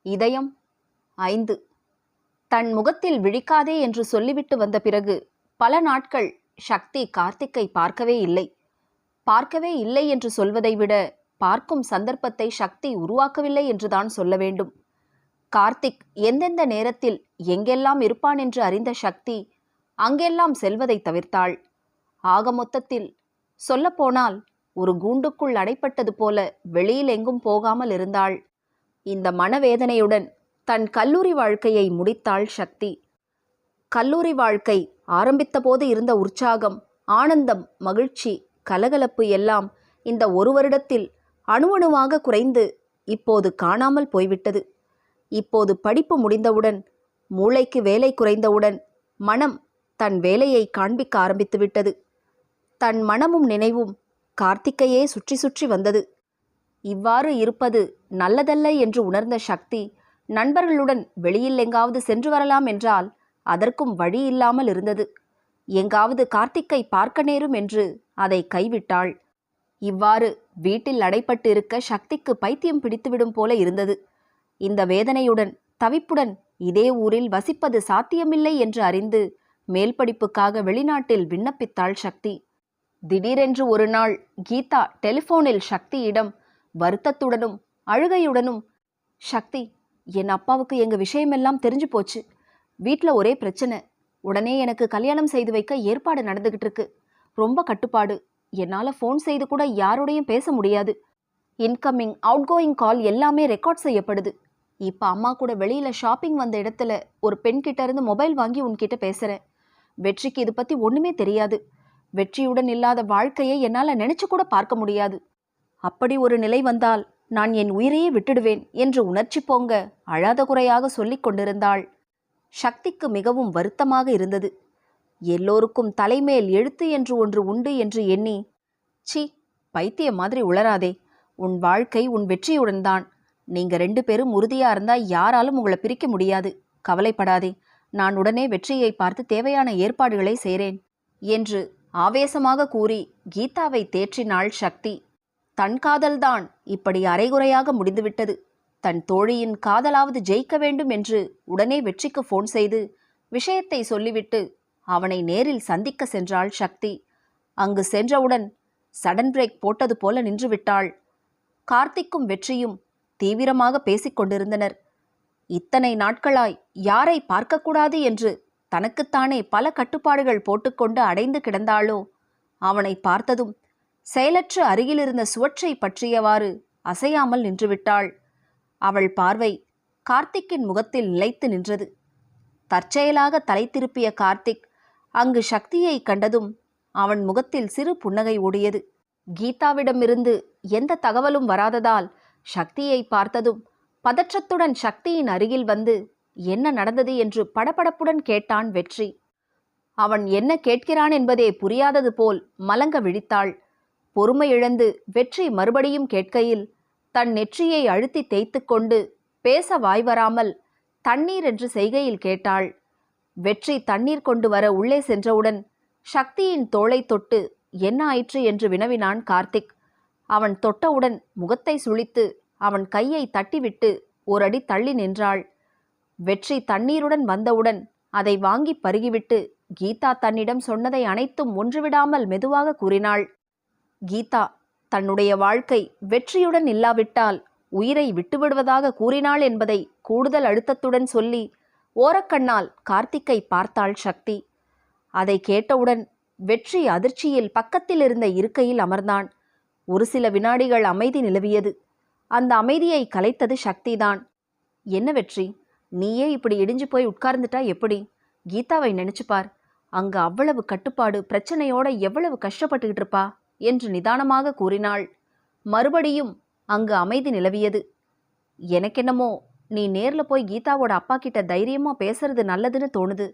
இதயம் 5. தன் முகத்தில் விழிக்காதே என்று சொல்லிவிட்டு வந்த பிறகு பல நாட்கள் சக்தி கார்த்திக்கை பார்க்கவே இல்லை. பார்க்கவே இல்லை என்று சொல்வதை விட பார்க்கும் சந்தர்ப்பத்தை சக்தி உருவாக்கவில்லை என்றுதான் சொல்ல வேண்டும். கார்த்திக் எந்தெந்த நேரத்தில் எங்கெல்லாம் இருப்பான் என்று அறிந்த சக்தி அங்கெல்லாம் செல்வதை தவிர்த்தாள். ஆக மொத்தத்தில் சொல்லப்போனால் ஒரு கூண்டுக்குள் அடைப்பட்டது போல வெளியில் எங்கும் போகாமல் இருந்தாள். இந்த மனவேதனையுடன் தன் கல்லூரி வாழ்க்கையை முடித்தாள் சக்தி. கல்லூரி வாழ்க்கை ஆரம்பித்தபோது இருந்த உற்சாகம், ஆனந்தம், மகிழ்ச்சி, கலகலப்பு எல்லாம் இந்த ஒரு வருடத்தில் அணுவணுவாக குறைந்து இப்போது காணாமல் போய்விட்டது. இப்போது படிப்பு முடிந்தவுடன், மூளைக்கு வேலை குறைந்தவுடன் மனம் தன் வேலையை காண்பிக்க ஆரம்பித்துவிட்டது. தன் மனமும் நினைவும் கார்த்திக்கையே சுற்றி சுற்றி வந்தது. இவ்வாறு இருப்பது நல்லதல்ல என்று உணர்ந்த சக்தி நண்பர்களுடன் வெளியில் எங்காவது சென்று வரலாம் என்றால் அதற்கும் வழி இல்லாமல் இருந்தது. எங்காவது கார்த்திக்கை பார்க்க நேரும் என்று அதை கைவிட்டாள். இவ்வாறு வீட்டில் அடைப்பட்டு இருக்க சக்திக்கு பைத்தியம் பிடித்துவிடும் போல இருந்தது. இந்த வேதனையுடன் தவிப்புடன் இதே ஊரில் வசிப்பது சாத்தியமில்லை என்று அறிந்து மேல் படிப்புக்காக வெளிநாட்டில் விண்ணப்பித்தாள் சக்தி. திடீரென்று ஒரு நாள் கீதா டெலிஃபோனில் சக்தியிடம் வருத்தத்துடனும் அழுகையுடனும், சக்தி, என் அப்பாவுக்கு எங்கள் விஷயமெல்லாம் தெரிஞ்சு போச்சு. வீட்டில் ஒரே பிரச்சனை. உடனே எனக்கு கல்யாணம் செய்து வைக்க ஏற்பாடு நடந்துகிட்டு இருக்கு. ரொம்ப கட்டுப்பாடு. என்னால் ஃபோன் செய்து கூட யாரோடையும் பேச முடியாது. இன்கமிங் அவுட்கோயிங் கால் எல்லாமே ரெக்கார்ட் செய்யப்படுது. இப்போ அம்மா கூட வெளியில் ஷாப்பிங் வந்த இடத்துல ஒரு பெண்கிட்ட இருந்து மொபைல் வாங்கி உன்கிட்ட பேசுகிறேன். வெற்றிக்கு இது பற்றி ஒன்றுமே தெரியாது. வெற்றியுடன் இல்லாத வாழ்க்கையை என்னால் நினைச்சு கூட பார்க்க முடியாது. அப்படி ஒரு நிலை வந்தால் நான் என் உயிரையே விட்டுடுவேன் என்று உணர்ச்சி பொங்க அழாத குறையாக சொல்லிக் கொண்டிருந்தாள். சக்திக்கு மிகவும் வருத்தமாக இருந்தது. எல்லோருக்கும் தலைமேல் எழுத்து என்று ஒன்று உண்டு என்று எண்ணி, சி, பைத்திய மாதிரி உளராதே. உன் வாழ்க்கை உன் வெற்றியுடன் தான். நீங்க 2 பேரும் உறுதியா இருந்தா யாராலும் உங்களை பிரிக்க முடியாது. கவலைப்படாதே. நான் உடனே வெற்றியை பார்த்து தேவையான ஏற்பாடுகளை செய்கிறேன் என்று ஆவேசமாக கூறி கீதாவை தேற்றினாள் சக்தி. தன் காதல்தான் இப்படி அரைகுறையாக முடிந்துவிட்டது. தன் தோழியின் காதலாவது ஜெயிக்க வேண்டும் என்று உடனே வெற்றிக்கு ஃபோன் செய்து விஷயத்தை சொல்லிவிட்டு அவனை நேரில் சந்திக்க சென்றாள் சக்தி. அங்கு சென்றவுடன் சடன் பிரேக் போட்டது போல நின்றுவிட்டாள். கார்த்திக்கும் வெற்றியும் தீவிரமாக பேசிக்கொண்டிருந்தனர். இத்தனை நாட்களாய் யாரை பார்க்கக்கூடாது என்று தனக்குத்தானே பல கட்டுப்பாடுகள் போட்டுக்கொண்டு அடைந்து கிடந்தாளோ, அவனை பார்த்ததும் செயலற்று அருகிலிருந்த சுவற்றை பற்றியவாறு அசையாமல் நின்றுவிட்டாள். அவள் பார்வை கார்த்திக்கின் முகத்தில் நிலைத்து நின்றது. தற்செயலாக தலை திருப்பிய கார்த்திக் அங்கு சக்தியை கண்டதும் அவன் முகத்தில் சிறு புன்னகை ஓடியது. கீதாவிடமிருந்து எந்த தகவலும் வராததால் சக்தியை பார்த்ததும் பதற்றத்துடன் சக்தியின் அருகில் வந்து என்ன நடந்தது என்று படபடப்புடன் கேட்டான் வெற்றி. அவன் என்ன கேட்கிறான் என்பதே புரியாதது போல் மலங்க விழித்தாள். பொறுமை இழந்து வெற்றி மறுபடியும் கேட்கையில் தன் நெற்றியை அழுத்தி தேய்த்து கொண்டு பேச வாய் வராமல் தண்ணீர் என்று செய்கையில் கேட்டாள். வெற்றி தண்ணீர் கொண்டு வர உள்ளே சென்றவுடன் சக்தியின் தோளை தொட்டு என்ன ஆயிற்று என்று வினவினான் கார்த்திக். அவன் தொட்டவுடன் முகத்தை சுளித்து அவன் கையை தட்டிவிட்டு ஒரு அடி தள்ளி நின்றாள். வெற்றி தண்ணீருடன் வந்தவுடன் அதை வாங்கி பருகிவிட்டு கீதா தன்னிடம் சொன்னதை அனைத்தும் ஒன்றுவிடாமல் மெதுவாக கூறினாள். கீதா தன்னுடைய வாழ்க்கை வெற்றியுடன் இல்லாவிட்டால் உயிரை விட்டுவிடுவதாக கூறினாள் என்பதை கூடுதல் அழுத்தத்துடன் சொல்லி ஓரக்கண்ணால் கார்த்திக்கை பார்த்தாள் சக்தி. அதை கேட்டவுடன் வெற்றி அதிர்ச்சியில் பக்கத்தில் இருந்த இருக்கையில் அமர்ந்தான். ஒரு சில வினாடிகள் அமைதி நிலவியது. அந்த அமைதியை கலைத்தது சக்திதான். என்ன வெற்றி, நீயே இப்படி இடிஞ்சு போய் உட்கார்ந்துட்டா எப்படி? கீதாவை நினைச்சுப்பார். அங்கு அவ்வளவு கட்டுப்பாடு, பிரச்சனையோட எவ்வளவு கஷ்டப்பட்டுக்கிட்டு இருப்பா என்று நிதானமாக கூறினாள். மறுபடியும் அங்கு அமைதி நிலவியது. எனக்கென்னமோ நீ நேரில் போய் கீதாவோட அப்பா கிட்ட தைரியமா பேசுறது நல்லதுன்னு தோணுது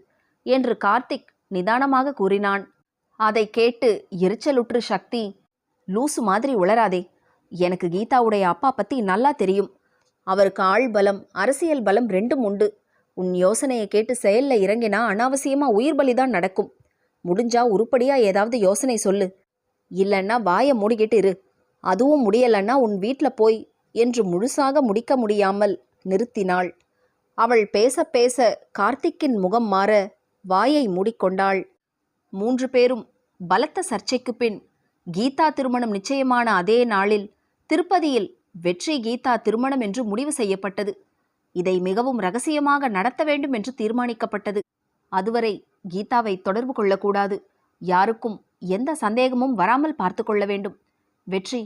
என்று கார்த்திக் நிதானமாக கூறினான். அதை கேட்டு எரிச்சலுற்று சக்தி, லூசு மாதிரி உளராதே. எனக்கு கீதாவுடைய அப்பா பற்றி நல்லா தெரியும். அவருக்கு ஆள் பலம், அரசியல் பலம் 2ம் உண்டு. உன் யோசனையை கேட்டு செயலில் இறங்கினா அனாவசியமாக உயிர் பலிதான் நடக்கும். முடிஞ்சா உருப்படியாக ஏதாவது யோசனை சொல்லு. இல்லைன்னா வாயை மூடிக்கிட்டு இரு. அதுவும் முடியலன்னா உன் வீட்டில் போய் என்று முழுசாக முடிக்க முடியாமல் நிறுத்தினாள். அவள் பேச பேச கார்த்திக்கின் முகம் மாற வாயை மூடிக்கொண்டாள். 3 பேரும் பலத்த சர்ச்சைக்கு பின் கீதா திருமணம் நிச்சயமான அதே நாளில் திருப்பதியில் வெற்றி கீதா திருமணம் என்று முடிவு செய்யப்பட்டது. இதை மிகவும் ரகசியமாக நடத்த வேண்டும் என்று தீர்மானிக்கப்பட்டது. அதுவரை கீதாவை தொடர்பு கொள்ளக்கூடாது. யாருக்கும் எந்த சந்தேகமும் வராமல் பார்த்து கொள்ள வேண்டும். வெற்றி,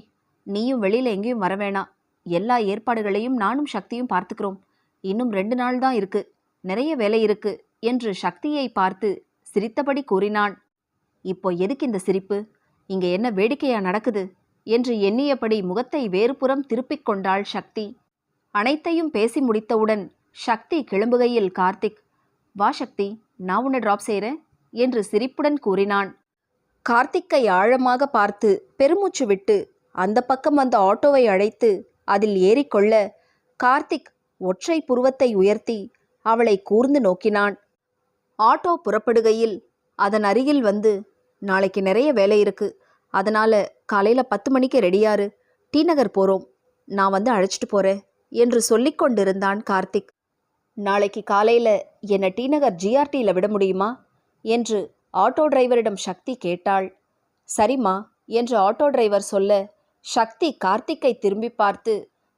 நீயும் வெளியில் எங்கேயும் வரவேணா. எல்லா ஏற்பாடுகளையும் நானும் சக்தியும் பார்த்துக்கிறோம். இன்னும் 2 நாள் தான் இருக்கு, நிறைய வேலை இருக்கு என்று சக்தியை பார்த்து சிரித்தபடி கூறினான். இப்போ எதுக்கு இந்த சிரிப்பு? இங்க என்ன வேடிக்கையா நடக்குது என்று எண்ணியபடி முகத்தை வேறுபுறம் திருப்பிக் கொண்டாள் சக்தி. அனைத்தையும் பேசி முடித்தவுடன் சக்தி கிளம்புகையில் கார்த்திக், வா சக்தி, நான் உன்னை டிராப் செய்கிறேன் என்று சிரிப்புடன் கூறினான். கார்த்திக்கை ஆழமாக பார்த்து பெருமூச்சு விட்டு அந்த பக்கம் வந்த ஆட்டோவை அழைத்து அதில் ஏறிக்கொள்ள கார்த்திக் ஒற்றை புருவத்தை உயர்த்தி அவளை கூர்ந்து நோக்கினான். ஆட்டோ புறப்படுகையில் அதன் அருகில் வந்து, நாளைக்கு நிறைய வேலை இருக்கு, அதனால காலையில் 10 மணிக்கு ரெடியாரு, டி நகர் போகிறோம், நான் வந்து அழைச்சிட்டு போகிறேன் என்று சொல்லிக் கொண்டிருந்தான் கார்த்திக். நாளைக்கு காலையில் என்னை டி நகர் ஜிஆர்டியில் விட முடியுமா என்று ஆட்டோ டிரைவரிடம் சக்தி கேட்டாள். சரிம்மா என்று ஆட்டோ டிரைவர் சொல்ல சக்தி கார்த்திக்கை திரும்பி பார்த்து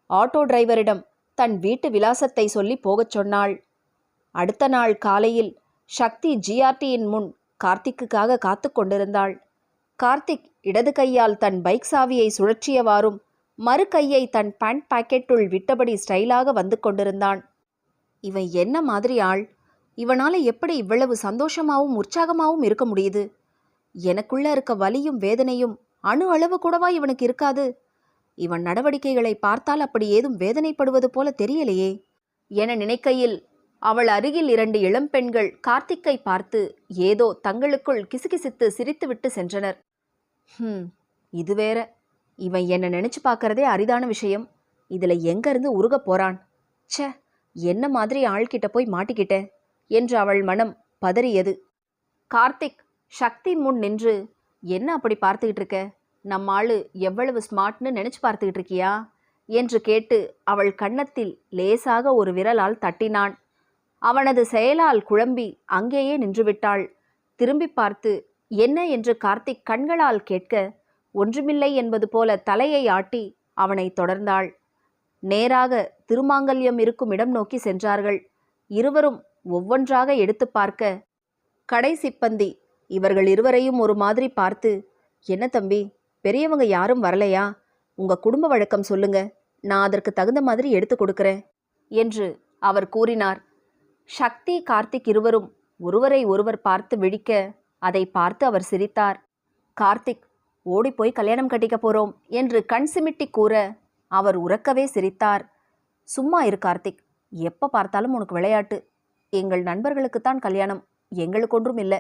ஆட்டோ டிரைவரிடம் தன் வீட்டு விலாசத்தை சொல்லி போகச் சொன்னாள். அடுத்த நாள் காலையில் சக்தி ஜிஆர்டியின் முன் கார்த்திக்குக்காக காத்து கொண்டிருந்தாள். கார்த்திக் இடது கையால் தன் பைக் சாவியை சுழற்றியவாறும் மறு கையை தன் பேண்ட் பாக்கெட்டுள் விட்டபடி ஸ்டைலாக வந்து கொண்டிருந்தான். இவன் என்ன மாதிரி ஆள்? இவனால எப்படி இவ்வளவு சந்தோஷமாகவும் உற்சாகமாகவும் இருக்க முடியுது? எனக்குள்ள இருக்க வலியும் வேதனையும் அணு அளவு கூடவா இவனுக்கு இருக்காது? இவன் நடவடிக்கைகளை பார்த்தால் அப்படி ஏதும் வேதனைப்படுவது போல தெரியலையே என நினைக்கையில் அவள் அருகில் 2 இளம்பெண்கள் கார்த்திக்கை பார்த்து ஏதோ தங்களுக்குள் கிசுகிசுத்து சிரித்துவிட்டு சென்றனர். இது வேற, இவன் என்னை நினைச்சு பார்க்கறதே அரிதான விஷயம். இதுல எங்கிருந்து உருக போறான்? ச்சே, என்ன மாதிரி ஆள்கிட்ட போய் மாட்டிக்கிட்ட என்று அவள் மனம் பதறியது. கார்த்திக் சக்தி முன் நின்று, என்ன அப்படி பார்த்துக்கிட்டு இருக்க? நம்ம ஆளு எவ்வளவு ஸ்மார்ட்னு நினைச்சு பார்த்துக்கிட்டு இருக்கியா என்று கேட்டு அவள் கன்னத்தில் லேசாக ஒரு விரலால் தட்டினான். அவனது செயலால் குழம்பி அங்கேயே நின்றுவிட்டாள். திரும்பி பார்த்து என்ன என்று கார்த்திக் கண்களால் கேட்க ஒன்றுமில்லை என்பது போல தலையை ஆட்டி அவனை தொடர்ந்தாள். நேராக திருமாங்கல்யம் இருக்கும் இடம் நோக்கி சென்றார்கள். இருவரும் ஒவ்வொன்றாக எடுத்து பார்க்க கடைசி பந்தி இவர்கள் இருவரையும் ஒரு மாதிரி பார்த்து, என்ன தம்பி, பெரியவங்க யாரும் வரலையா? உங்க குடும்ப வழக்கம் சொல்லுங்க, நான் அதற்கு தகுந்த மாதிரி எடுத்து கொடுக்கிறேன் என்று அவர் கூறினார். சக்தி கார்த்திக் இருவரும் ஒருவரை ஒருவர் பார்த்து விழிக்க அதை பார்த்து அவர் சிரித்தார். கார்த்திக், ஓடிப்போய் கல்யாணம் கட்டிக்க போறோம் என்று கண் சிமிட்டி கூற அவர் உரக்கவே சிரித்தார். சும்மா இரு கார்த்திக், எப்போ பார்த்தாலும் உனக்கு விளையாட்டு. எங்கள் நண்பர்களுக்குத்தான் கல்யாணம், எங்களுக்கு ஒன்றும் இல்லை.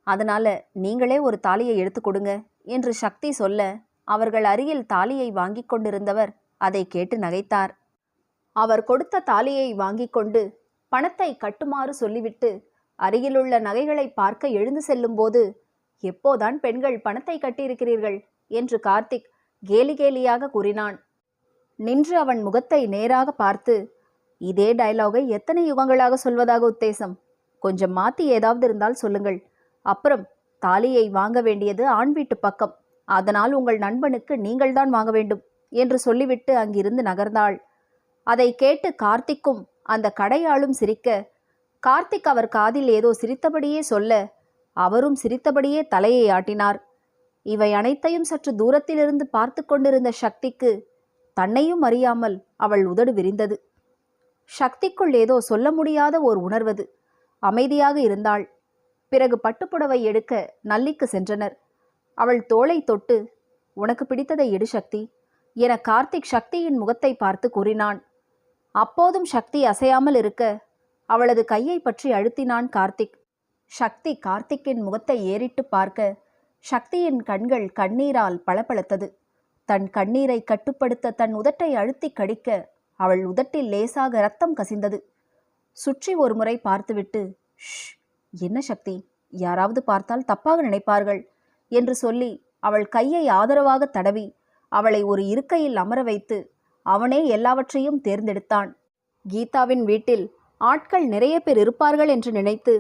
அதனால நீங்களே ஒரு தாலியை எடுத்து கொடுங்க என்று சக்தி சொல்ல அவர்கள் அருகில் தாலியை வாங்கி கொண்டிருந்தவர் அதை கேட்டு நகைத்தார். அவர் கொடுத்த தாலியை வாங்கி கொண்டு பணத்தை கட்டுமாறு சொல்லிவிட்டு அருகிலுள்ள நகைகளை பார்க்க எழுந்து செல்லும்போது, எப்போதான் பெண்கள் பணத்தை கட்டியிருக்கிறீர்கள் என்று கார்த்திக் கேலி கேலியாக கூறினான். நின்று அவன் முகத்தை நேராக பார்த்து, இதே டயலாகை எத்தனை யுகங்களாக சொல்வதாக உத்தேசம்? கொஞ்சம் மாற்றி ஏதாவது இருந்தால் சொல்லுங்கள். அப்புறம் தாலியை வாங்க வேண்டியது ஆண் வீட்டு பக்கம், அதனால் உங்கள் நண்பனுக்கு நீங்கள்தான் வாங்க வேண்டும் என்று சொல்லிவிட்டு அங்கிருந்து நகர்ந்தாள். அதை கேட்டு கார்த்திக்கும் அந்த கடையாளும் சிரிக்க, கார்த்திக் அவர் காதில் ஏதோ சிரித்தபடியே சொல்ல அவரும் சிரித்தபடியே தலையை ஆட்டினார். இவை அனைத்தையும் சற்று தூரத்திலிருந்து பார்த்து கொண்டிருந்த சக்திக்கு தன்னையும் அறியாமல் அவள் உதடு விரிந்தது. சக்திக்குள் ஏதோ சொல்ல முடியாத ஓர் உணர்வது. அமைதியாக இருந்தாள். பிறகு பட்டுப்புடவை எடுக்க நல்லிக்கு சென்றனர். அவள் தோளை தொட்டு, உனக்கு பிடித்ததை எடு சக்தி என கார்த்திக் சக்தியின் முகத்தை பார்த்து கூறினான். அப்போதும் சக்தி அசையாமல் இருக்க அவளது கையை பற்றி அழுத்தினான் கார்த்திக். சக்தி கார்த்திக்கின் முகத்தை ஏறிட்டு பார்க்க சக்தியின் கண்கள் கண்ணீரால் பளபளத்தது. தன் கண்ணீரை கட்டுப்படுத்த தன் உதட்டை அழுத்தி கடிக்க அவள் உதட்டில் லேசாக இரத்தம் கசிந்தது. சுற்றி ஒரு முறை பார்த்துவிட்டு, ஷ், என்ன சக்தி, யாராவது பார்த்தால் தப்பாக நினைப்பார்கள் என்று சொல்லி அவள் கையை ஆதரவாக தடவி அவளை ஒரு இருக்கையில் அமர வைத்து அவனே எல்லாவற்றையும் தேர்ந்தெடுத்தான். கீதாவின் வீட்டில் ஆட்கள் நிறைய பேர் இருப்பார்கள் என்று நினைத்து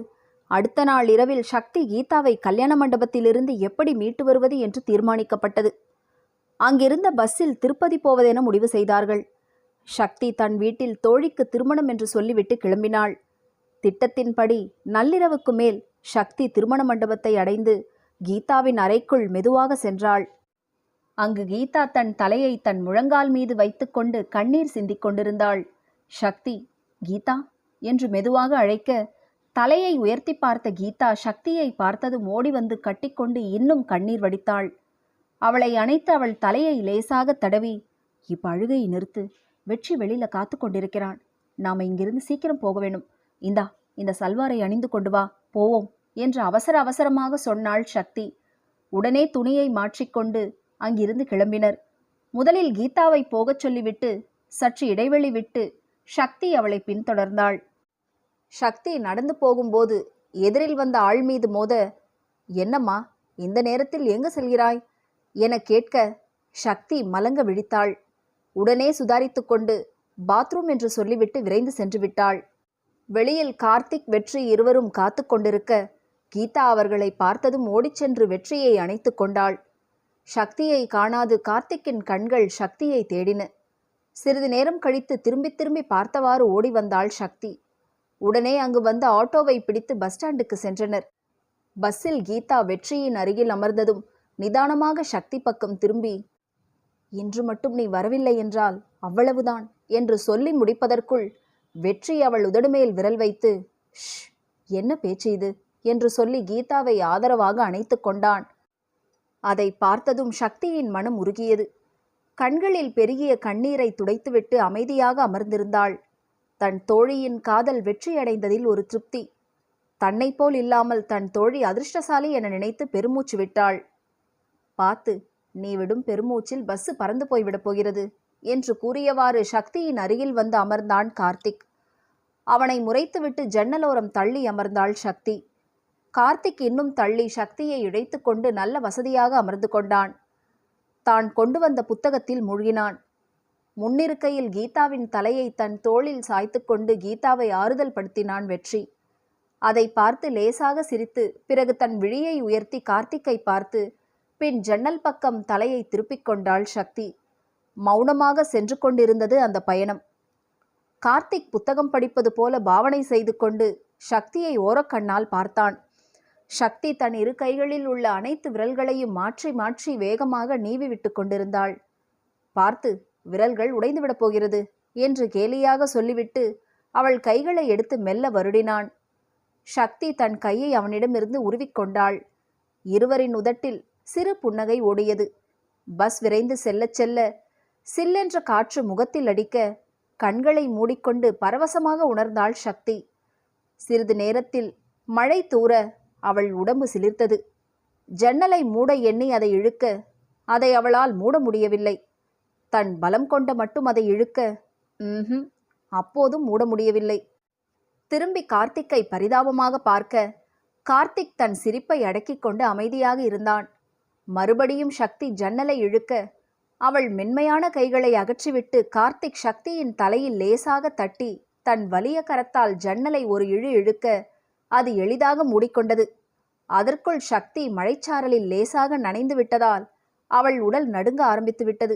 அடுத்த நாள் இரவில் சக்தி கீதாவை கல்யாண மண்டபத்திலிருந்து எப்படி மீட்டு வருவது என்று தீர்மானிக்கப்பட்டது. அங்கிருந்த பஸ்ஸில் திருப்பதி போவதென முடிவு செய்தார்கள். சக்தி தன் வீட்டில் தோழிக்கு திருமணம் என்று சொல்லிவிட்டு கிளம்பினாள். திட்டத்தின்படி நள்ளிரவுக்கு மேல் சக்தி திருமண மண்டபத்தை அடைந்து கீதாவின் அறைக்குள் மெதுவாக சென்றாள். அங்கு கீதா தன் தலையை தன் முழங்கால் மீது வைத்துக்கொண்டு கண்ணீர் சிந்திக் கொண்டிருந்தாள். சக்தி, கீதா என்று மெதுவாக அழைக்க தலையை உயர்த்தி பார்த்த கீதா சக்தியை பார்த்ததும் ஓடி வந்து கட்டிக்கொண்டு இன்னும் கண்ணீர் வடித்தாள். அவளை அணைத்து அவள் தலையை லேசாக தடவி, இப்ப அழுகையை நிறுத்து, வெற்றி வெளியில காத்து கொண்டிருக்கிறான், நாம இங்கிருந்து சீக்கிரம் போக வேணும், இந்தா இந்த சல்வாரை அணிந்து கொண்டு வா, போவோம் என்று அவசர அவசரமாக சொன்னாள் சக்தி. உடனே துணியை மாற்றிக்கொண்டு அங்கிருந்து கிளம்பினர். முதலில் கீதாவை போகச் சொல்லிவிட்டு சற்று இடைவெளி விட்டு சக்தி அவளை பின்தொடர்ந்தாள். சக்தி நடந்து போகும்போது எதிரில் வந்த ஆள் மீது மோத, என்னம்மா இந்த நேரத்தில் எங்கு செல்கிறாய் என கேட்க சக்தி மலங்க விழித்தாள். உடனே சுதாரித்து கொண்டு பாத்ரூம் என்று சொல்லிவிட்டு விரைந்து சென்று விட்டாள். வெளியில் கார்த்திக், வெற்றி இருவரும் காத்து கொண்டிருக்க கீதா அவர்களை பார்த்ததும் ஓடிச் சென்று வெற்றியை அணைத்து கொண்டாள். சக்தியை காணாது கார்த்திக்கின் கண்கள் சக்தியை தேடின. சிறிது நேரம் கழித்து திரும்பி திரும்பி பார்த்தவாறு ஓடி வந்தாள் சக்தி. உடனே அங்கு வந்த ஆட்டோவை பிடித்து பஸ் ஸ்டாண்டுக்கு சென்றனர். பஸ்ஸில் கீதா வெற்றியின் அருகில் அமர்ந்ததும் நிதானமாக சக்தி பக்கம் திரும்பி, இன்று மட்டும் நீ வரவில்லை என்றால் அவ்வளவுதான் என்று சொல்லி முடிப்பதற்குள் வெற்றி அவள் உதடுமேல் விரல் வைத்து, ஷ், என்ன பேச்சு இது என்று சொல்லி கீதாவை ஆதரவாக அணைத்து கொண்டான். அதை பார்த்ததும் சக்தியின் மனம் உருகியது. கண்களில் பெருகிய கண்ணீரை துடைத்துவிட்டு அமைதியாக அமர்ந்திருந்தாள். தன் தோழியின் காதல் வெற்றியடைந்ததில் ஒரு திருப்தி. தன்னை போல் இல்லாமல் தன் தோழி அதிர்ஷ்டசாலி என நினைத்து பெருமூச்சு விட்டாள். பார்த்து, நீ விடும் பெருமூச்சில் பஸ்ஸு பறந்து போய்விடப் போகிறது என்று கூறியவாறு சக்தியின் அருகில் வந்து அமர்ந்தான் கார்த்திக். அவனை முறைத்துவிட்டு ஜன்னலோரம் தள்ளி அமர்ந்தாள் சக்தி. கார்த்திக் இன்னும் தள்ளி சக்தியை இழைத்து கொண்டு நல்ல வசதியாக அமர்ந்து கொண்டான். தான் கொண்டு வந்த புத்தகத்தில் மூழ்கினான். முன்னிருக்கையில் கீதாவின் தலையை தன் தோளில் சாய்த்து கொண்டு கீதாவை ஆறுதல் படுத்தினான் வெற்றி. அதை பார்த்து லேசாக சிரித்து பிறகு தன் விழியை உயர்த்தி கார்த்திக்கை பார்த்து பின் ஜன்னல் பக்கம் தலையை திருப்பிக் கொண்டாள் சக்தி. மௌனமாக சென்று கொண்டிருந்தது அந்த பயணம். கார்த்திக் புத்தகம் படிப்பது போல பாவனை செய்து கொண்டு சக்தியை ஓரக்கண்ணால் பார்த்தான். சக்தி தன் இரு கைகளில் உள்ள அனைத்து விரல்களையும் மாற்றி மாற்றி வேகமாக நீவி விட்டு கொண்டிருந்தாள். பார்த்து, விரல்கள் உடைந்துவிடப் போகிறது என்று கேலியாக சொல்லிவிட்டு அவள் கைகளை எடுத்து மெல்ல வருடினான். சக்தி தன் கையை அவனிடமிருந்து உருவிக்கொண்டாள். இருவரின் உதட்டில் சிறு புன்னகை ஓடியது. பஸ் விரைந்து செல்ல செல்ல சில்லென்ற காற்று முகத்தில் அடிக்க கண்களை மூடிக்கொண்டு பரவசமாக உணர்ந்தாள் சக்தி. சிறிது நேரத்தில் மழை தூர அவள் உடம்பு சிலிர்த்தது. ஜன்னலை மூட எண்ணி அதை இழுக்க அதை அவளால் மூட முடியவில்லை. தன் பலம் கொண்ட மட்டும் அதை இழுக்க அப்போதும் மூட முடியவில்லை. திரும்பி கார்த்திக்கை பரிதாபமாக பார்க்க கார்த்திக் தன் சிரிப்பை அடக்கிக் கொண்டு அமைதியாக இருந்தான். மறுபடியும் சக்தி ஜன்னலை இழுக்க அவள் மென்மையான கைகளை அகற்றிவிட்டு கார்த்திக் சக்தியின் தலையில் லேசாக தட்டி தன் வலிய கரத்தால் ஜன்னலை ஒரு இழு இழுக்க அது எளிதாக மூடிக்கொண்டது. அதற்குள் சக்தி மழைச்சாரலில் லேசாக நனைந்து விட்டதால் அவள் உடல் நடுங்க ஆரம்பித்து விட்டது.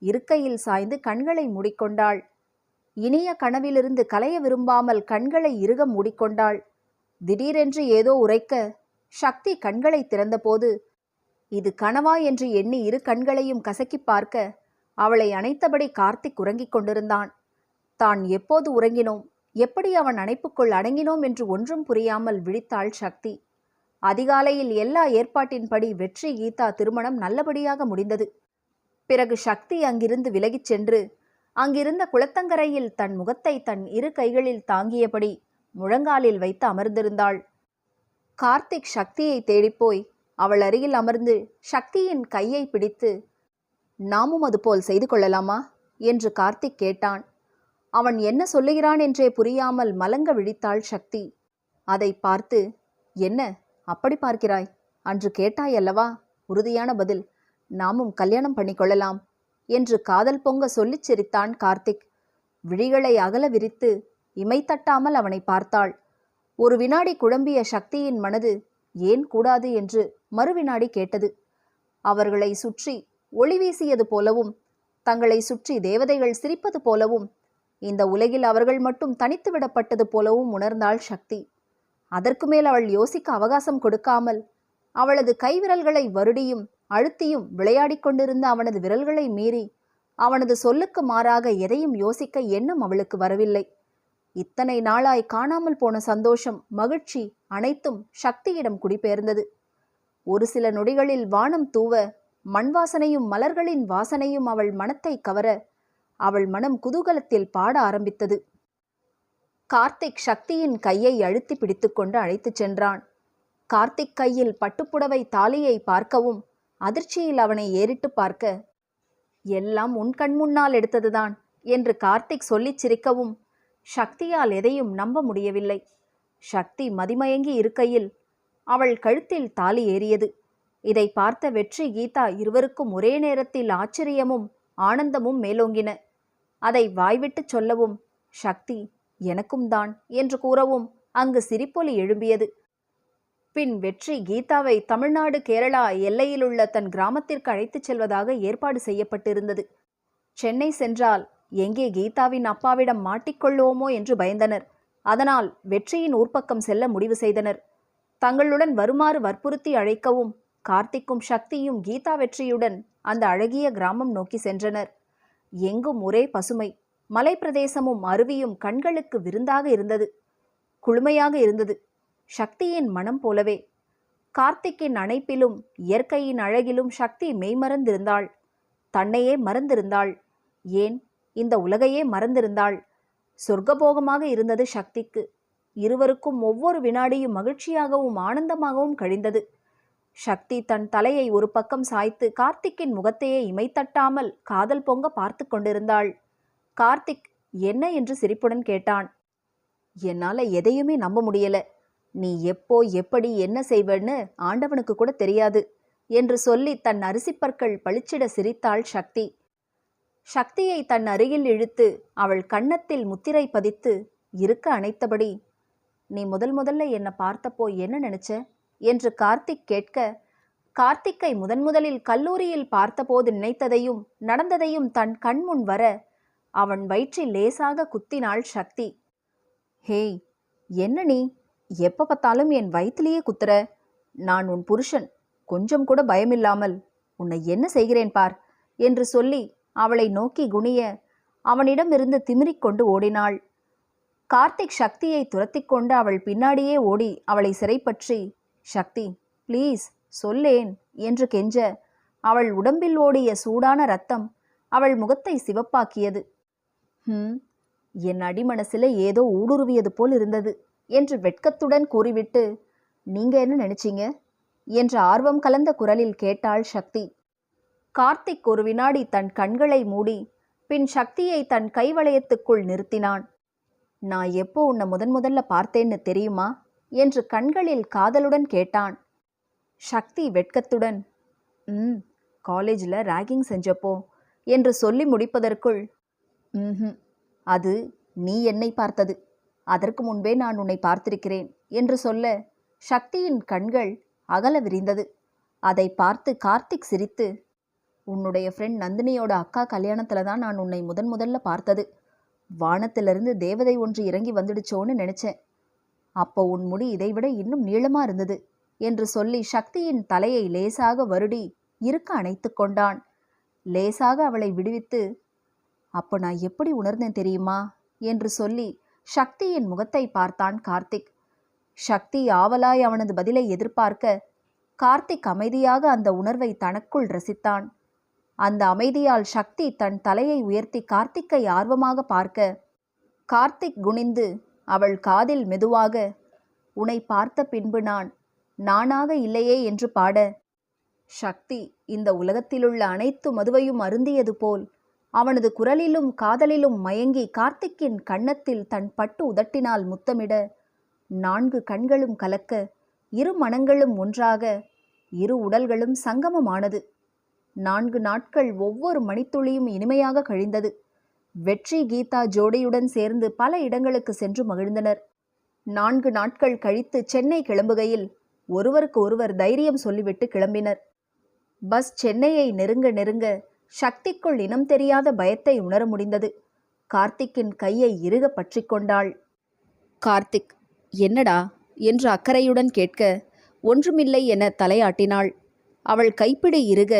இருக்கையில் சாய்ந்து கண்களை மூடிக்கொண்டாள். இனிய கனவிலிருந்து கலைய விரும்பாமல் கண்களை இறுக மூடிக்கொண்டாள். திடீரென்று ஏதோ உரைக்க சக்தி கண்களை திறந்தபோது இது கனவா என்று எண்ணி இரு கண்களையும் கசக்கி பார்க்க அவளை அணைத்தபடி கார்த்திக் உறங்கிக் கொண்டிருந்தான். தான் எப்போது உறங்கினோம், எப்படி அவன் அணைப்புக்குள் அடங்கினோம் என்று ஒன்றும் புரியாமல் விழித்தாள் சக்தி. அதிகாலையில் எல்லா ஏற்பாட்டின்படி வெற்றி கீதா திருமணம் நல்லபடியாக முடிந்தது. பிறகு சக்தி அங்கிருந்து விலகிச் சென்று அங்கிருந்த குளத்தங்கரையில் தன் முகத்தை தன் இரு கைகளில் தாங்கியபடி முழங்காலில் வைத்து அமர்ந்திருந்தாள். கார்த்திக் சக்தியை தேடிப்போய் அவள் அருகில் அமர்ந்து சக்தியின் கையை பிடித்து, நாமும் அதுபோல் செய்து கொள்ளலாமா என்று கார்த்திக் கேட்டான். அவன் என்ன சொல்லுகிறான் என்றே புரியாமல் மலங்க விழித்தாள் சக்தி. அதை பார்த்து, என்ன அப்படி பார்க்கிறாய், அன்று கேட்டாயல்லவா உறுதியான பதில், நாமும் கல்யாணம் பண்ணிக்கொள்ளலாம் என்று காதல் பொங்க சொல்லிச் சிரித்தான் கார்த்திக். விழிகளை அகல விரித்து இமை தட்டாமல் அவனை பார்த்தாள். ஒரு வினாடி குழம்பிய சக்தியின் மனது ஏன் கூடாது என்று மறுவினாடி கேட்டது. அவர்களை சுற்றி ஒளி வீசியது போலவும் தங்களை சுற்றி தேவதைகள் சிரிப்பது போலவும் இந்த உலகில் அவர்கள் மட்டும் தனித்து விடப்பட்டது போலவும் உணர்ந்தாள் சக்தி. அதற்கு மேல் அவள் யோசிக்க அவகாசம் கொடுக்காமல் அவளது கைவிரல்களை வருடியும் அழுத்தியும் விளையாடிக் கொண்டிருந்த அவனது விரல்களை மீறி அவனது சொல்லுக்கு மாறாக எதையும் யோசிக்க எண்ணம் அவளுக்கு வரவில்லை. இத்தனை நாளாய் காணாமல் போன சந்தோஷம், மகிழ்ச்சி அனைத்தும் சக்தியிடம் குடிபெயர்ந்தது. ஒரு சில நொடிகளில் வானம் தூவ மண் வாசனையும் மலர்களின் வாசனையும் அவள் மனத்தை கவர அவள் மனம் குதூகலத்தில் பாட ஆரம்பித்தது. கார்த்திக் சக்தியின் கையை அழுத்தி பிடித்துக்கொண்டு அழைத்துச் சென்றான். கார்த்திக் கையில் பட்டுப்புடவை தாலியை பார்க்கவும் அதிர்ச்சியில் அவனை ஏறிட்டு பார்க்க, எல்லாம் உன் கண்முன்னால் எடுத்ததுதான் என்று கார்த்திக் சொல்லிச் சிரிக்கவும் சக்தியால் எதையும் நம்ப முடியவில்லை. சக்தி மதிமயங்கி இருக்கையில் அவள் கழுத்தில் தாலி ஏறியது. இதை பார்த்த வெற்றி, கீதா இருவருக்கும் ஒரே நேரத்தில் ஆச்சரியமும் ஆனந்தமும் மேலோங்கின. அதை வாய்விட்டு சொல்லவும் சக்தி எனக்கும் தான் என்று கூறவும் அங்கு சிரிப்பொலி எழும்பியது. பின் வெற்றி கீதாவை தமிழ்நாடு கேரளா எல்லையிலுள்ள தன் கிராமத்திற்கு அழைத்துச் செல்வதாக ஏற்பாடு செய்யப்பட்டிருந்தது. சென்னை சென்றால் எங்கே கீதாவின் அப்பாவிடம் மாட்டிக்கொள்வோமோ என்று பயந்தனர். அதனால் வெற்றியின் ஊர்ப்பக்கம் செல்ல முடிவு செய்தனர். தங்களுடன் வருமாறு வற்புறுத்தி அழைக்கவும் கார்த்திக்கும் சக்தியும் கீதா வெற்றியுடன் அந்த அழகிய கிராமம் நோக்கி சென்றனர். எங்கும் ஒரே பசுமை, மலை பிரதேசமும் அருவியும் கண்களுக்கு விருந்தாக இருந்தது. குளுமையாக இருந்தது. சக்தியின் மனம் போலவே. கார்த்திக்கின் அணைப்பிலும் இயற்கையின் அழகிலும் சக்தி மெய்மறந்திருந்தாள். தன்னையே மறந்திருந்தாள். ஏன் இந்த உலகையே மறந்திருந்தாள். சொர்க்கபோகமாக இருந்தது சக்திக்கு. இருவருக்கும் ஒவ்வொரு வினாடியும் மகிழ்ச்சியாகவும் ஆனந்தமாகவும் கழிந்தது. சக்தி தன் தலையை ஒரு பக்கம் சாய்த்து கார்த்திக்கின் முகத்தையே இமைத்தட்டாமல் காதல் பொங்க பார்த்து கொண்டிருந்தாள். கார்த்திக் என்ன என்று சிரிப்புடன் கேட்டான். என்னால எதையுமே நம்ப முடியல. நீ எப்போ எப்படி என்ன செய்வன்னு ஆண்டவனுக்கு கூட தெரியாது என்று சொல்லி தன் அரிசிப்பற்கள் பளிச்சிட சிரித்தாள் சக்தி. சக்தியை தன் அருகில் இழுத்து அவள் கன்னத்தில் முத்திரை பதித்து இருக்க அணைத்தபடி, நீ முதல்ல என்னை பார்த்தப்போ என்ன நினைச்ச என்று கார்த்திக் கேட்க, கார்த்திக்கை முதலில் கல்லூரியில் பார்த்தபோது நினைத்ததையும் நடந்ததையும் தன் கண்முன் வர அவன் வயிற்றில் லேசாக குத்தினாள் சக்தி. ஹேய், என்ன நீ எப்ப பார்த்தாலும் என் வயிற்றிலேயே குத்துற? நான் உன் புருஷன். கொஞ்சம் கூட பயமில்லாமல் உன்னை என்ன செய்கிறேன் பார் என்று சொல்லி அவளை நோக்கி குனிய அவனிடமிருந்து திமிரிக்கொண்டு ஓடினாள். கார்த்திக் சக்தியை துரத்தி கொண்டு அவள் பின்னாடியே ஓடி அவளை சிறைப்பற்றி, சக்தி ப்ளீஸ் சொல்லேன் என்று கெஞ்ச அவள் உடம்பில் ஓடிய சூடான ரத்தம் அவள் முகத்தை சிவப்பாக்கியது. என் அடிமனசில் ஏதோ ஊடுருவியது போல் இருந்தது என்று வெட்கத்துடன் கூறிவிட்டு, நீங்க என்ன நினைச்சீங்க என்ற ஆர்வம் கலந்த குரலில் கேட்டாள் சக்தி. கார்த்திக் ஒரு வினாடி தன் கண்களை மூடி பின் சக்தியை தன் கைவளையத்துக்குள் நிறுத்தினான். நான் எப்போ உன்னை முதல்ல பார்த்தேன்னு தெரியுமா என்று கண்களில் காதலுடன் கேட்டான். சக்தி வெட்கத்துடன் காலேஜில் ராகிங் செஞ்சப்போ என்று சொல்லி முடிப்பதற்குள், அது நீ என்னை பார்த்தது, அதற்கு முன்பே நான் உன்னை பார்த்திருக்கிறேன் என்று சொல்ல சக்தியின் கண்கள் அகல விரிந்தது. அதை பார்த்து கார்த்திக் சிரித்து, உன்னுடைய ஃப்ரெண்ட் நந்தினியோட அக்கா கல்யாணத்தில் தான் நான் உன்னை முதல்ல பார்த்தது. வானத்திலிருந்து தேவதை ஒன்று இறங்கி வந்துடுச்சோன்னு நினைச்சேன். அப்போ உன் முடி இதைவிட இன்னும் நீளமா இருந்தது என்று சொல்லி சக்தியின் தலையை லேசாக வருடி இருக்க அணைத்து கொண்டான். லேசாக அவளை விடுவித்து, அப்போ நான் எப்படி உணர்ந்தேன் தெரியுமா என்று சொல்லி சக்தியின் முகத்தை பார்த்தான் கார்த்திக். சக்தி ஆவலாய் அவனது பதிலை எதிர்பார்க்க கார்த்திக் அமைதியாக அந்த உணர்வை தனக்குள் ரசித்தான். அந்த அமைதியால் சக்தி தன் தலையை உயர்த்தி கார்த்திக்கை ஆர்வமாக பார்க்க, கார்த்திக் குனிந்து அவள் காதில் மெதுவாக, உன்னை பார்த்த பின்பு நான் நானாக இல்லையே என்று பாட, சக்தி இந்த உலகத்திலுள்ள அனைத்து மதுவையும் அருந்தியது போல் அவனது குரலிலும் காதலிலும் மயங்கி கார்த்திக்கின் கன்னத்தில் தன் பட்டு உதட்டினால் முத்தமிட, 4 கண்களும் கலக்க, 2 மனங்களும் ஒன்றாக, 2 உடல்களும் சங்கமமானது. 4 நாட்கள் ஒவ்வொரு மணித்துளியும் இனிமையாக கழிந்தது. வெற்றி கீதா ஜோடியுடன் சேர்ந்து பல இடங்களுக்கு சென்று மகிழ்ந்தனர். 4 நாட்கள் கழித்து சென்னை கிளம்புகையில் ஒருவருக்கு ஒருவர் தைரியம் சொல்லிவிட்டு கிளம்பினர். பஸ் சென்னையை நெருங்க நெருங்க சக்திக்குள் இனம் தெரியாத பயத்தை உணர முடிந்தது. கார்த்திக்கின் கையை இறுக பற்றி கொண்டாள். கார்த்திக், என்னடா என்று அக்கறையுடன் கேட்க, ஒன்றுமில்லை என தலையாட்டினாள். அவள் கைப்பிடி இறுக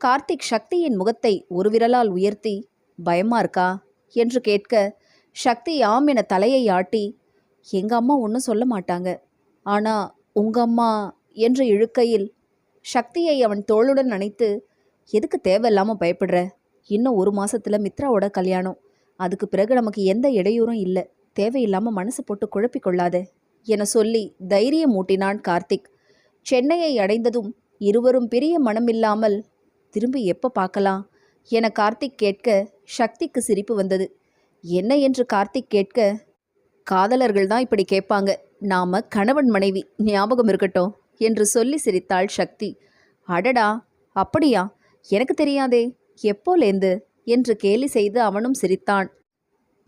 கார்த்திக் சக்தியின் முகத்தை ஒரு விரலால் உயர்த்தி, பயமா இருக்கா என்று கேட்க, சக்தி ஆம் என தலையை ஆட்டி, எங்க அம்மா ஒன்றும் சொல்ல மாட்டாங்க, ஆனா உங்க அம்மா என்று இழுக்கையில் சக்தியை அவன் தோளுடன் அணைத்து, எதுக்கு தேவையில்லாமல் பயப்படுற? இன்னும் 1 மாசத்துல மித்ராவோட கல்யாணம். அதுக்கு பிறகு நமக்கு எந்த இடையூறும் இல்லை. தேவையில்லாமல் மனசு போட்டு குழப்பிக்கொள்ளாத என சொல்லி தைரியம் ஊட்டினான் கார்த்திக். சென்னையை அடைந்ததும் இருவரும் பிரிய மனமில்லாமல் திரும்பி எப்போ பார்க்கலாம் என கார்த்திக் கேட்க சக்திக்கு சிரிப்பு வந்தது. என்ன என்று கார்த்திக் கேட்க, காதலர்கள் தான் இப்படி கேட்பாங்க, நாம கணவன் மனைவி, ஞாபகம் இருக்கட்டும் என்று சொல்லி சிரித்தாள் சக்தி. அடடா, அப்படியா? எனக்கு தெரியாதே, எப்போலேந்து என்று கேலி செய்து அவனும் சிரித்தான்.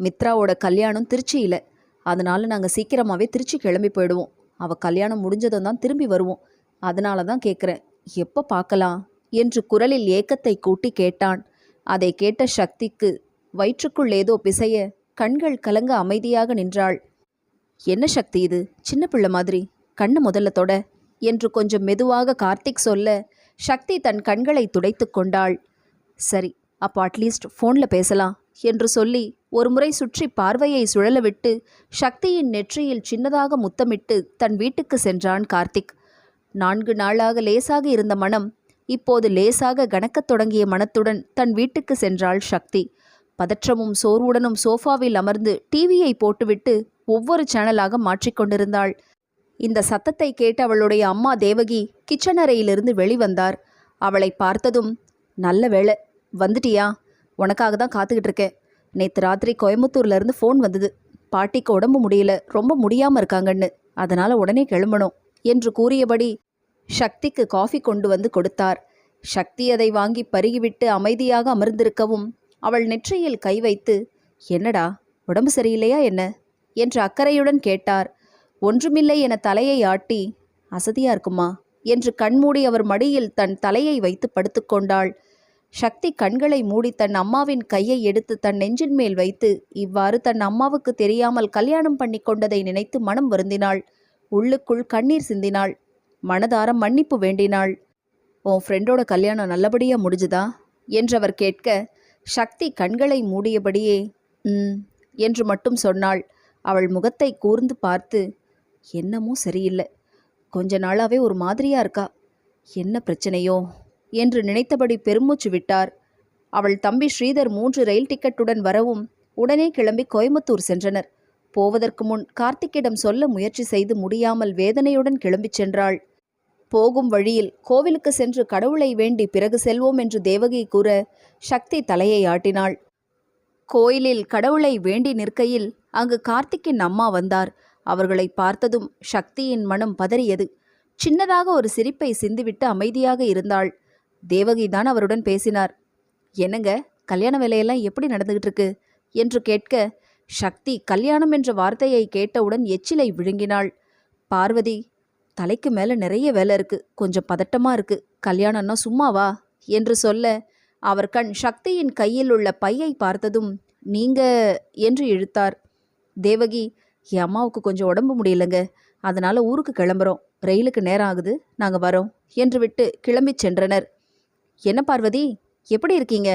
மித்ராவோட கல்யாணம் திருச்சியில், அதனால நாங்கள் சீக்கிரமாகவே திருச்சி கிளம்பி போயிடுவோம். அவள் கல்யாணம் முடிஞ்சதும் தான் திரும்பி வருவோம். அதனால தான் கேட்குறேன், எப்போ பார்க்கலாம் என்று குரலில் ஏக்கத்தை கூட்டி கேட்டான். அதை கேட்ட சக்திக்கு வயிற்றுக்குள் ஏதோ பிசைய கண்கள் கலங்க அமைதியாக நின்றாள். என்ன சக்தி இது, சின்ன பிள்ளை மாதிரி, கண்ணு முதல்ல தொட என்று கொஞ்சம் மெதுவாக கார்த்திக் சொல்ல சக்தி தன் கண்களை துடைத்து கொண்டாள். சரி, அப்போ அட்லீஸ்ட் ஃபோனில் பேசலாம் என்று சொல்லி ஒரு முறை சுற்றி பார்வையை சுழல விட்டு சக்தியின் நெற்றியில் சின்னதாக முத்தமிட்டு தன் வீட்டுக்கு சென்றான் கார்த்திக். 4 நாளாக லேசாக இருந்த மனம் இப்போது லேசாக கனக்கத் தொடங்கிய மனத்துடன் தன் வீட்டுக்கு சென்றாள் சக்தி. பதற்றமும் சோர்வுடனும் சோஃபாவில் அமர்ந்து டிவியை போட்டுவிட்டு ஒவ்வொரு சேனலாக மாற்றிக்கொண்டிருந்தாள். இந்த சத்தத்தை கேட்டு அவளுடைய அம்மா தேவகி கிச்சன் அறையிலிருந்து வெளிவந்தார். அவளை பார்த்ததும், நல்ல வேளை வந்துட்டியா, உனக்காக தான் காத்துக்கிட்டு இருக்கேன். நேற்று ராத்திரி கோயம்புத்தூர்லேருந்து ஃபோன் வந்தது. பாட்டிக்கு உடம்பு முடியல, ரொம்ப முடியாமல் இருக்காங்கன்னு, அதனால் உடனே கிளம்பணும் என்று கூறியபடி சக்திக்கு காஃபி கொண்டு வந்து கொடுத்தார். சக்தி அதை வாங்கி பருகிவிட்டு அமைதியாக அமர்ந்திருக்கவும் அவள் நெற்றியில் கை வைத்து, என்னடா, உடம்பு சரியில்லையா என்ன என்று அக்கறையுடன் கேட்டார். ஒன்றுமில்லை என தலையை ஆட்டி, அசதியா இருக்குமா என்று கண்மூடி அவர் மடியில் தன் தலையை வைத்து படுத்துக்கொண்டாள். சக்தி கண்களை மூடி தன் அம்மாவின் கையை எடுத்து தன் நெஞ்சின் மேல் வைத்து இவ்வாறு தன் அம்மாவுக்கு தெரியாமல் கல்யாணம் பண்ணி கொண்டதை நினைத்து மனம் வருந்தினாள். உள்ளுக்குள் கண்ணீர் சிந்தினாள். மனதார மன்னிப்பு வேண்டினாள். உன் ஃப்ரெண்டோட கல்யாணம் நல்லபடியாக முடிஞ்சுதா என்றவர் கேட்க சக்தி கண்களை மூடியபடியே என்று மட்டும் சொன்னாள். அவள் முகத்தை கூர்ந்து பார்த்து, என்னமோ சரியில்லை, கொஞ்ச நாளாவே ஒரு மாதிரியா இருக்கா, என்ன பிரச்சனையோ என்று நினைத்தபடி பெருமூச்சு விட்டார். அவள் தம்பி ஸ்ரீதர் 3 ரயில் டிக்கெட்டுடன் வரவும் உடனே கிளம்பி கோயம்புத்தூர் சென்றனர். போவதற்கு முன் கார்த்திக்கிடம் சொல்ல முயற்சி செய்து முடியாமல் வேதனையுடன் கிளம்பிச் சென்றாள். போகும் வழியில் கோவிலுக்கு சென்று கடவுளை வேண்டி பிறகு செல்வோம் என்று தேவகி கூற சக்தி தலையை ஆட்டினாள். கோயிலில் கடவுளை வேண்டி நிற்கையில் அங்கு கார்த்திக்கின் அம்மா வந்தார். அவர்களை பார்த்ததும் சக்தியின் மனம் பதறியது. சின்னதாக ஒரு சிரிப்பை சிந்திவிட்டு அமைதியாக இருந்தாள். தேவகிதான் அவருடன் பேசினார். என்னங்க, கல்யாண வேலையெல்லாம் எப்படி நடந்துகிட்டு இருக்கு என்று கேட்க சக்தி கல்யாணம் என்ற வார்த்தையை கேட்டவுடன் எச்சிலை விழுங்கினாள். பார்வதி, தலைக்கு மேலே நிறைய வேலை இருக்கு, கொஞ்சம் பதட்டமா இருக்கு, கல்யாணம்னா சும்மாவா என்று சொல்ல அவர் கண் சக்தியின் கையில் உள்ள பையை பார்த்ததும் நீங்க என்று இழுத்தார். தேவகி, என் அம்மாவுக்கு கொஞ்சம் உடம்பு முடியலங்க, அதனால ஊருக்கு கிளம்புறோம், ரயிலுக்கு நேரம் ஆகுது, நாங்கள் வரோம் என்று விட்டு கிளம்பி சென்றனர். என்ன பார்வதி, எப்படி இருக்கீங்க,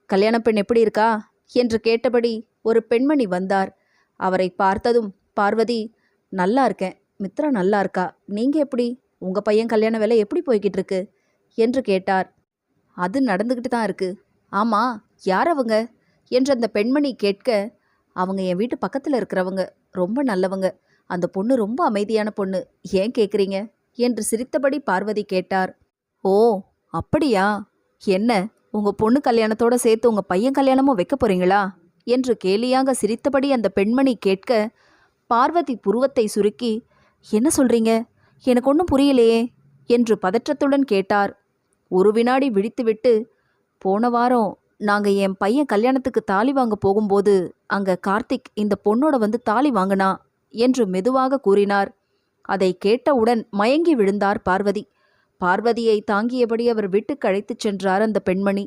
கல்யாண பெண் எப்படி இருக்கா என்று கேட்டபடி ஒரு பெண்மணி வந்தார். அவரை பார்த்ததும் பார்வதி, நல்லா இருக்கேன், மித்ரா நல்லா இருக்கா, நீங்கள் எப்படி, உங்கள் பையன் கல்யாண வேலை எப்படி போய்கிட்டு இருக்கு என்று கேட்டார். அது நடந்துக்கிட்டு தான் இருக்கு. ஆமாம், யார் அவங்க என்று அந்த பெண்மணி கேட்க, அவங்க என் வீட்டு பக்கத்தில் இருக்கிறவங்க, ரொம்ப நல்லவங்க, அந்த பொண்ணு ரொம்ப அமைதியான பொண்ணு, ஏன் கேட்குறீங்க என்று சிரித்தபடி பார்வதி கேட்டார். ஓ அப்படியா, என்ன உங்கள் பொண்ணு கல்யாணத்தோடு சேர்த்து உங்கள் பையன் கல்யாணமும் வைக்க போகிறீங்களா என்று கேலியாக சிரித்தபடி அந்த பெண்மணி கேட்க பார்வதி புருவத்தை சுருக்கி, என்ன சொல்கிறீங்க, எனக்கு ஒன்றும் புரியலையே என்று பதற்றத்துடன் கேட்டார். ஒரு வினாடி விழித்துவிட்டு, போன வாரம் நாங்கள் என் பையன் கல்யாணத்துக்கு தாலி வாங்க போகும்போது அங்கே கார்த்திக் இந்த பொண்ணோட வந்து தாலி வாங்கினா என்று மெதுவாக கூறினார். அதை கேட்டவுடன் மயங்கி விழுந்தார் பார்வதி. பார்வதியை தாங்கியபடி அவர் வீட்டுக்கு அழைத்துச் சென்றார் அந்த பெண்மணி.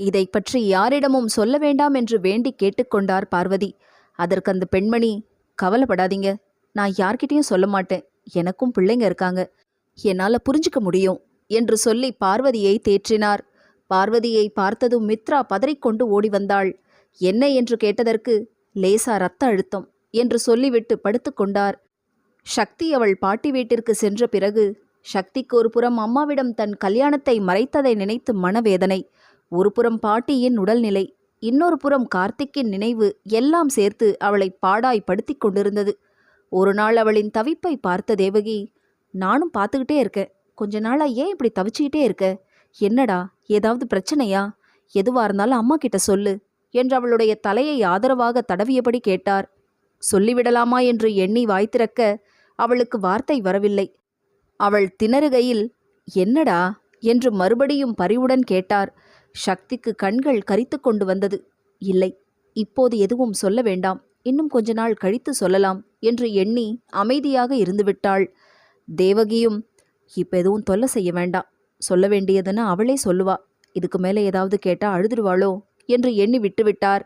இதை பற்றி யாரிடமும் சொல்ல வேண்டாம் என்று வேண்டி கேட்டுக்கொண்டார் பார்வதி. அதற்கு அந்த பெண்மணி, கவலைப்படாதீங்க, நான் யார்கிட்டையும் சொல்ல மாட்டேன், எனக்கும் பிள்ளைங்க இருக்காங்க, என்னால் புரிஞ்சுக்க முடியும் என்று சொல்லி பார்வதியை தேற்றினார். பார்வதியை பார்த்ததும் மித்ரா பதறிக்கொண்டு ஓடி வந்தாள். என்ன என்று கேட்டதற்கு, லேசா ரத்த அழுத்தம் என்று சொல்லிவிட்டு படுத்துக்கொண்டார். சக்தி அவள் பாட்டி வீட்டிற்கு சென்ற பிறகு சக்திக்கு ஒரு புறம் அம்மாவிடம் தன் கல்யாணத்தை மறைத்ததை நினைத்து மனவேதனை, ஒரு புறம் பாட்டியின் உடல்நிலை, இன்னொரு புறம் கார்த்திக்கின் நினைவு எல்லாம் சேர்த்து அவளை பாடாய் படுத்தி கொண்டிருந்தது. ஒரு நாள் அவளின் தவிப்பை பார்த்த தேவகி, நானும் பார்த்துக்கிட்டே இருக்கேன், கொஞ்ச நாளா ஏன் இப்படி தவிச்சுக்கிட்டே இருக்க, என்னடா ஏதாவது பிரச்சனையா, எதுவா இருந்தாலும் அம்மா கிட்ட சொல்லு என்று அவளுடைய தலையை ஆதரவாக தடவியபடி கேட்டார். சொல்லிவிடலாமா என்று எண்ணி வாய் திறக்க அவளுக்கு வார்த்தை வரவில்லை. அவள் திணறுகையில், என்னடா என்று மறுபடியும் பரிவுடன் கேட்டார். சக்திக்கு கண்கள் கரித்து கொண்டு வந்தது. இல்லை, இப்போது எதுவும் சொல்ல வேண்டாம், இன்னும் கொஞ்ச நாள் கழித்து சொல்லலாம் என்று எண்ணி அமைதியாக இருந்துவிட்டாள். தேவகியும், இப்போ எதுவும் தொல்லை செய்ய வேண்டாம், சொல்ல வேண்டியதுன்னு அவளே சொல்லுவா, இதுக்கு மேலே ஏதாவது கேட்டா அழுதுடுவாளோ என்று எண்ணி விட்டுவிட்டார்.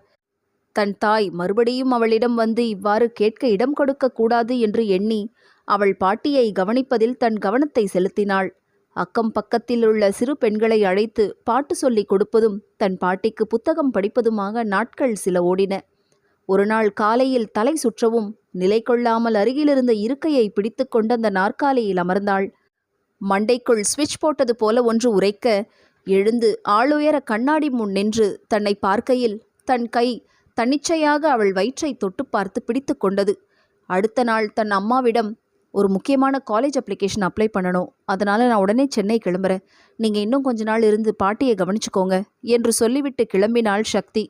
தன் தாய் மறுபடியும் அவளிடம் வந்து இவ்வாறு கேட்க இடம் கொடுக்க கூடாது என்று எண்ணி அவள் பாட்டியை கவனிப்பதில் தன் கவனத்தை செலுத்தினாள். அக்கம் பக்கத்தில் உள்ள சிறு பெண்களை அழைத்து பாட்டு சொல்லிக் கொடுப்பதும் தன் பாட்டிக்கு புத்தகம் படிப்பதுமாக நாட்கள் சில ஓடின. ஒரு நாள் காலையில் தலை சுற்றவும் நிலை கொள்ளாமல் அருகிலிருந்த இருக்கையை பிடித்து கொண்டு அந்த நாற்காலியில் அமர்ந்தாள். மண்டைக்குள் ஸ்விட்ச் போட்டது போல ஒன்று உரைக்க எழுந்து ஆளுயர கண்ணாடி முன் நின்று தன்னை பார்க்கையில் தன் கை தன்னிச்சையாக அவள் வயிற்றை தொட்டு பார்த்து பிடித்து கொண்டது. அடுத்த நாள் தன் அம்மாவிடம், ஒரு முக்கியமான காலேஜ் அப்ளிகேஷன் அப்ளை பண்ணணும், அதனால் நான் உடனே சென்னை கிளம்புறேன், நீங்கள் இன்னும் கொஞ்ச நாள் இருந்து பாட்டியை கவனிச்சுக்கோங்க என்று சொல்லிவிட்டு கிளம்பினாள் சக்தி.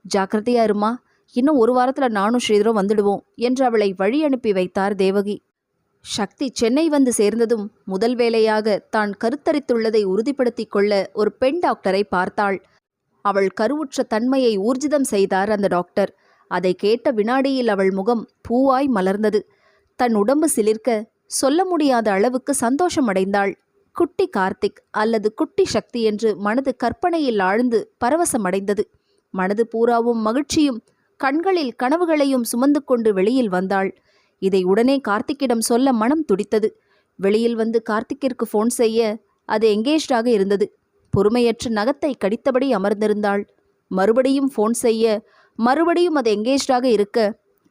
ஜாக்கிரதையா இருமா, இன்னும் ஒரு வாரத்தில் நானும் ஸ்ரீதரும் வந்துடுவோம் என்று அவளை வழி அனுப்பி வைத்தார் தேவகி. சக்தி சென்னை வந்து சேர்ந்ததும் முதல் வேலையாக தான் கருத்தரித்துள்ளதை உறுதிப்படுத்தி கொள்ள ஒரு பெண் டாக்டரை பார்த்தாள். அவள் கருவுற்ற தன்மையை ஊர்ஜிதம் செய்தார் அந்த டாக்டர். அதை கேட்ட வினாடியில் அவள் முகம் பூவாய் மலர்ந்தது. தன் உடம்பு சிலிர்க்க சொல்ல முடியாத அளவுக்கு சந்தோஷமடைந்தாள். குட்டி கார்த்திக் அல்லது குட்டி சக்தி என்று மனது கற்பனையில் ஆழ்ந்து பரவசமடைந்தது. மனது பூராவும் மகிழ்ச்சியும் கண்களில் கனவுகளையும் சுமந்து கொண்டு வெளியில் வந்தாள். இதை உடனே கார்த்திக்கிடம் சொல்ல மனம் துடித்தது. வெளியில் வந்து கார்த்திக்கிற்கு ஃபோன் செய்ய அது எங்கேஜ்டாக இருந்தது. பொறுமையற்று நகத்தை கடித்தபடி அமர்ந்திருந்தாள். மறுபடியும் ஃபோன் செய்ய மறுபடியும் அது எங்கேஜ்டாக இருக்க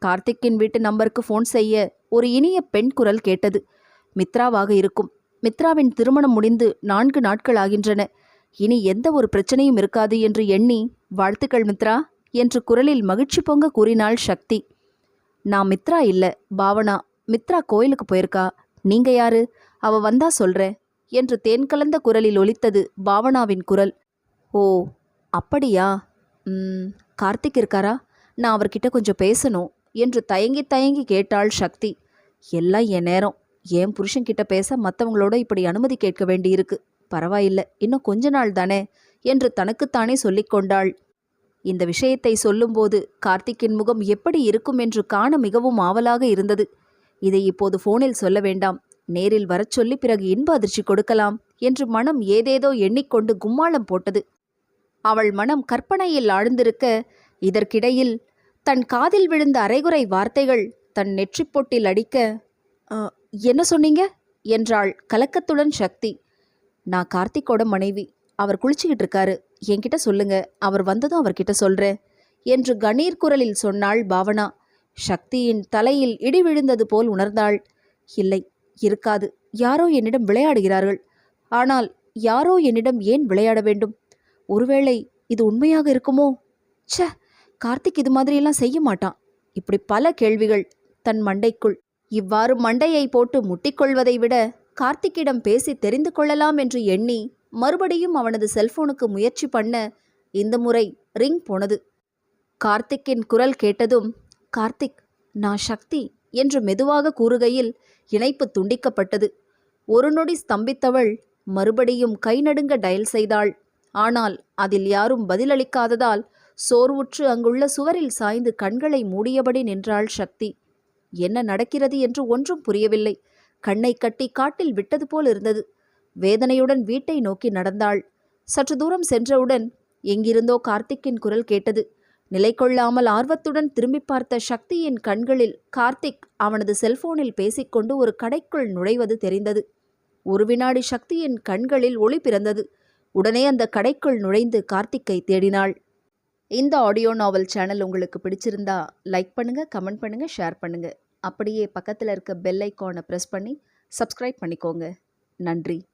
கார்த்திக்கின் வீட்டு நம்பருக்கு ஃபோன் செய்ய ஒரு இனிய பெண் குரல் கேட்டது. மித்ராவாக இருக்கும். மித்ராவின் திருமணம் முடிந்து 4 நாட்கள் ஆகின்றன. இனி எந்த ஒரு பிரச்சனையும் இருக்காது என்று எண்ணி, வாழ்த்துக்கள் மித்ரா என்று குரலில் மகிழ்ச்சி பொங்க கூறினாள் சக்தி. நான் மித்ரா இல்லை, பாவனா. மித்ரா கோயிலுக்கு போயிருக்கா, நீங்க யாரு, அவ வந்தா சொல்றேன் என்று தேன் கலந்த குரலில் ஒலித்தது பாவனாவின் குரல். ஓ அப்படியா, கார்த்திக் இருக்காரா, நான் அவர்கிட்ட கொஞ்சம் பேசணும் என்று தயங்கி தயங்கி கேட்டாள் சக்தி. எல்லாம் என் நேரம், என் புருஷன்கிட்ட பேச மற்றவங்களோட இப்படி அனுமதி கேட்க வேண்டியிருக்கு, பரவாயில்லை, இன்னும் கொஞ்ச நாள் தானே என்று தனக்குத்தானே சொல்லிக்கொண்டாள். இந்த விஷயத்தை சொல்லும்போது கார்த்திக்கின் முகம் எப்படி இருக்கும் என்று காண மிகவும் ஆவலாக இருந்தது. இதை இப்போது ஃபோனில் சொல்ல வேண்டாம், நேரில் வரச் சொல்லி பிறகு இன்ப அதிர்ச்சி கொடுக்கலாம் என்று மனம் ஏதேதோ எண்ணிக்கொண்டு கும்மாளம் போட்டது. அவள் மனம் கற்பனையில் ஆழ்ந்திருக்க, இதற்கிடையில் தன் காதில் விழுந்த அரைகுறை வார்த்தைகள் தன் நெற்றிப்பொட்டில் அடிக்க, என்ன சொன்னீங்க என்றாள் கலக்கத்துடன் சக்தி. நான் கார்த்திக்கோட மனைவி, அவர் குளிச்சுக்கிட்டு இருக்காரு, என்கிட்ட சொல்லுங்க, அவர் வந்ததும் அவர்கிட்ட சொல்றேன் என்று கணீர் குரலில் சொன்னாள் பாவனா. சக்தியின் தலையில் இடி விழுந்தது போல் உணர்ந்தாள். இல்லை, இருக்காது, யாரோ என்னிடம் விளையாடுகிறார்கள். ஆனால் யாரோ என்னிடம் ஏன் விளையாட வேண்டும்? ஒருவேளை இது உண்மையாக இருக்குமோ? ச்ச, கார்த்திக் இது மாதிரியெல்லாம் செய்ய மாட்டான். இப்படி பல கேள்விகள் தன் மண்டைக்குள். இவ்வாறு மண்டையை போட்டு முட்டிக்கொள்வதை விட கார்த்திக்கிடம் பேசி தெரிந்து கொள்ளலாம் என்று எண்ணி மறுபடியும் அவனது செல்போனுக்கு முயற்சி பண்ண இந்த முறை ரிங் போனது. கார்த்திக்கின் குரல் கேட்டதும், கார்த்திக், நான் சக்தி என்று மெதுவாக கூறுகையில் இணைப்பு துண்டிக்கப்பட்டது. ஒரு நொடி ஸ்தம்பித்தவள் மறுபடியும் கை நடுங்க டயல் செய்தாள். ஆனால் அதில் யாரும் பதிலளிக்காததால் சோர்வுற்று அங்குள்ள சுவரில் சாய்ந்து கண்களை மூடியபடி நின்றாள் சக்தி. என்ன நடக்கிறது என்று ஒன்றும் புரியவில்லை. கண்ணை கட்டி காட்டில் விட்டது போல் இருந்தது. வேதனையுடன் வீட்டை நோக்கி நடந்தாள். சற்று தூரம் சென்றவுடன் எங்கிருந்தோ கார்த்திக்கின் குரல் கேட்டது. நிலை கொள்ளாமல் ஆர்வத்துடன் திரும்பி பார்த்த சக்தியின் கண்களில் கார்த்திக் அவனது செல்போனில் பேசிக்கொண்டு ஒரு கடைக்குள் நுழைவது தெரிந்தது. ஒரு வினாடி சக்தியின் கண்களில் ஒளி பிறந்தது. உடனே அந்த கடைக்குள் நுழைந்து கார்த்திக்கை தேடினாள். இந்த ஆடியோ நாவல் சேனல் உங்களுக்கு பிடிச்சிருந்தா லைக் பண்ணுங்க, கமெண்ட் பண்ணுங்க, ஷேர் பண்ணுங்க. அப்படியே பக்கத்தில் இருக்க பெல் ஐக்கானை ப்ரெஸ் பண்ணி சப்ஸ்கிரைப் பண்ணிக்கோங்க. நன்றி.